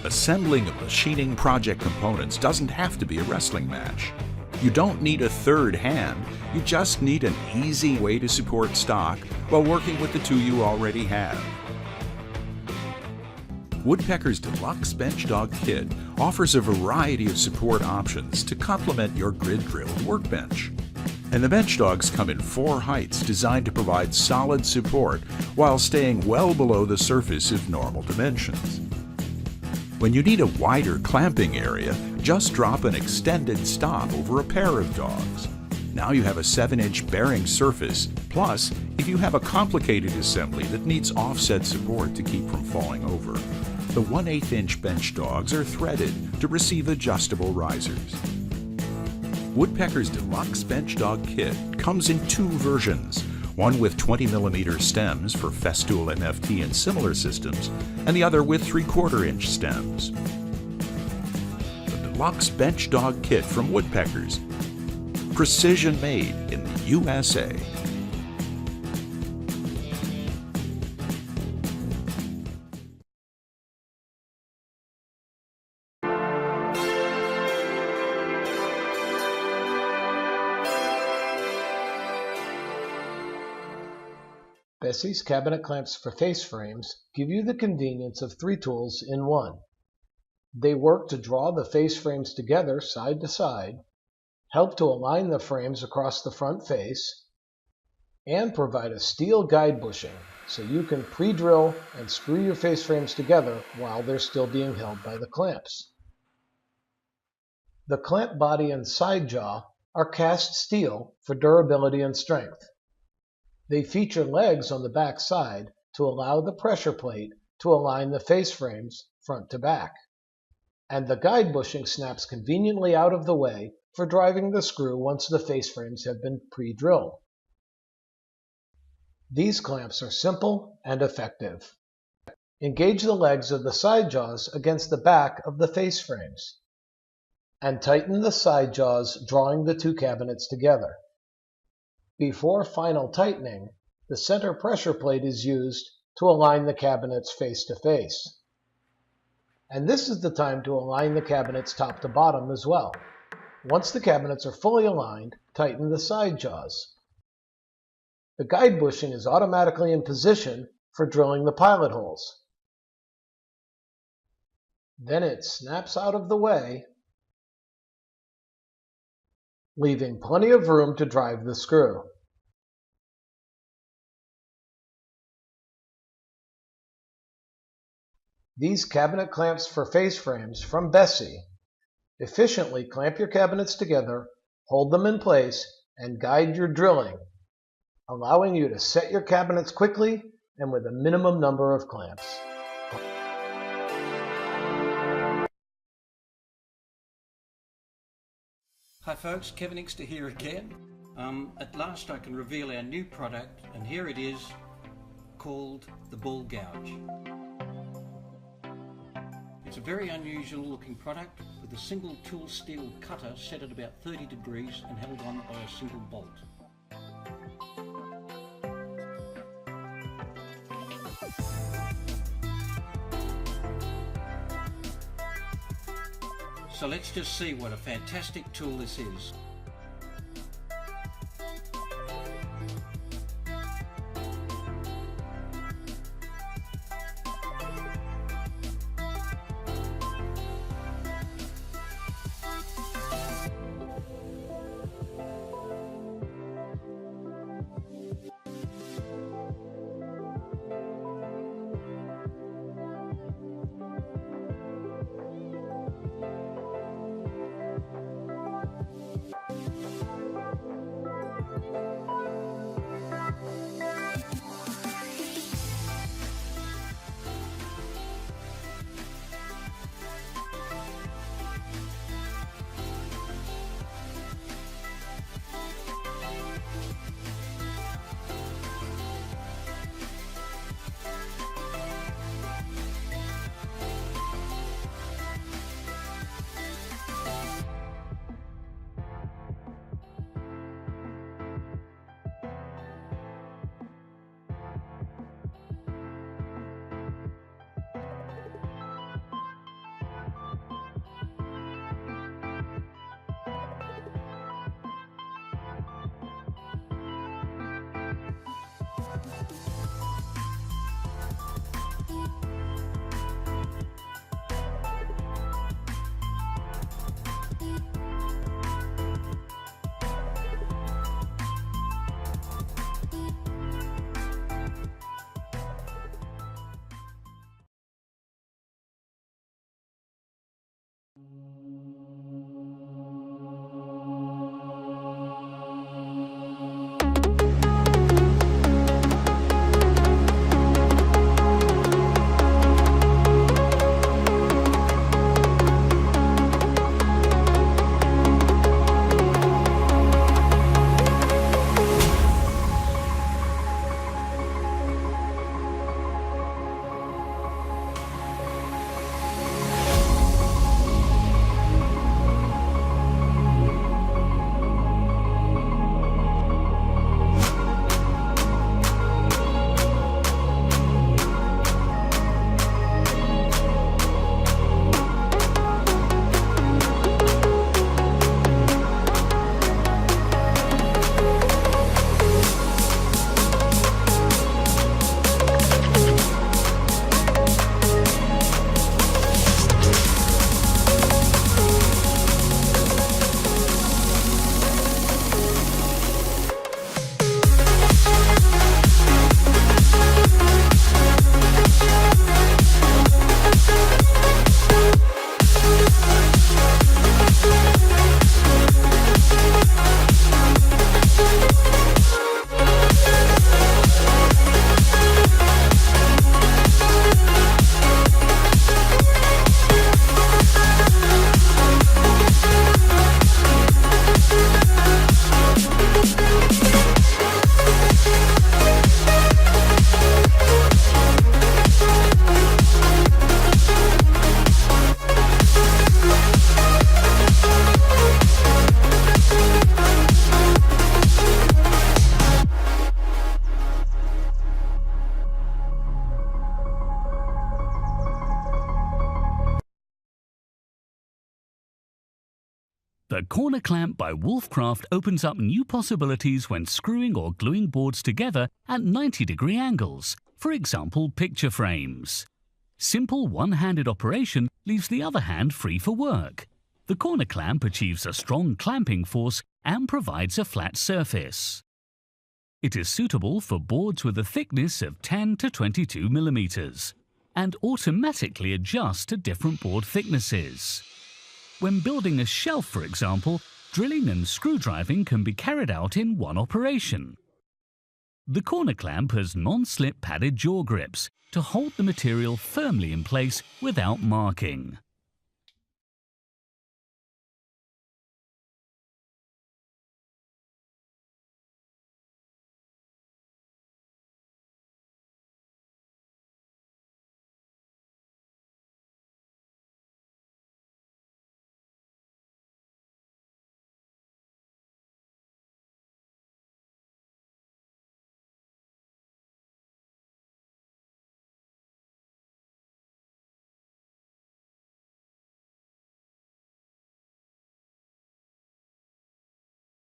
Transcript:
Assembling and machining project components doesn't have to be a wrestling match. You don't need a third hand, you just need an easy way to support stock while working with the two you already have. Woodpecker's Deluxe Bench Dog Kit offers a variety of support options to complement your grid-drilled workbench. And the bench dogs come in 4 heights designed to provide solid support while staying well below the surface of normal dimensions. When you need a wider clamping area, just drop an extended stop over a pair of dogs. Now you have a 7-inch bearing surface, plus if you have a complicated assembly that needs offset support to keep from falling over, the 1/8-inch bench dogs are threaded to receive adjustable risers. Woodpecker's Deluxe Bench Dog Kit comes in 2 versions, one with 20mm stems for Festool MFT and similar systems, and the other with 3/4-inch stems. The Deluxe Bench Dog Kit from Woodpecker's, precision made in the USA. Bessie's cabinet clamps for face frames give you the convenience of 3 tools in one. They work to draw the face frames together side to side, help to align the frames across the front face, and provide a steel guide bushing so you can pre-drill and screw your face frames together while they're still being held by the clamps. The clamp body and side jaw are cast steel for durability and strength. They feature legs on the back side to allow the pressure plate to align the face frames front to back. And the guide bushing snaps conveniently out of the way for driving the screw once the face frames have been pre-drilled. These clamps are simple and effective. Engage the legs of the side jaws against the back of the face frames, and tighten the side jaws, drawing the 2 cabinets together. Before final tightening, the center pressure plate is used to align the cabinets face to face. And this is the time to align the cabinets top to bottom as well. Once the cabinets are fully aligned, tighten the side jaws. The guide bushing is automatically in position for drilling the pilot holes. Then it snaps out of the way, leaving plenty of room to drive the screw. These cabinet clamps for face frames from Bessie efficiently clamp your cabinets together, hold them in place, and guide your drilling, allowing you to set your cabinets quickly and with a minimum number of clamps. Hi folks, Kevin Ixter here again. At last I can reveal our new product, and here it is, called the Ball Gouge. It's a very unusual looking product with a single tool steel cutter set at about 30 degrees and held on by a single bolt. So let's just see what a fantastic tool this is. The corner clamp by Wolfcraft opens up new possibilities when screwing or gluing boards together at 90-degree angles, for example picture frames. Simple one-handed operation leaves the other hand free for work. The corner clamp achieves a strong clamping force and provides a flat surface. It is suitable for boards with a thickness of 10 to 22 millimeters and automatically adjusts to different board thicknesses. When building a shelf, for example, drilling and screw driving can be carried out in one operation. The corner clamp has non-slip padded jaw grips to hold the material firmly in place without marking.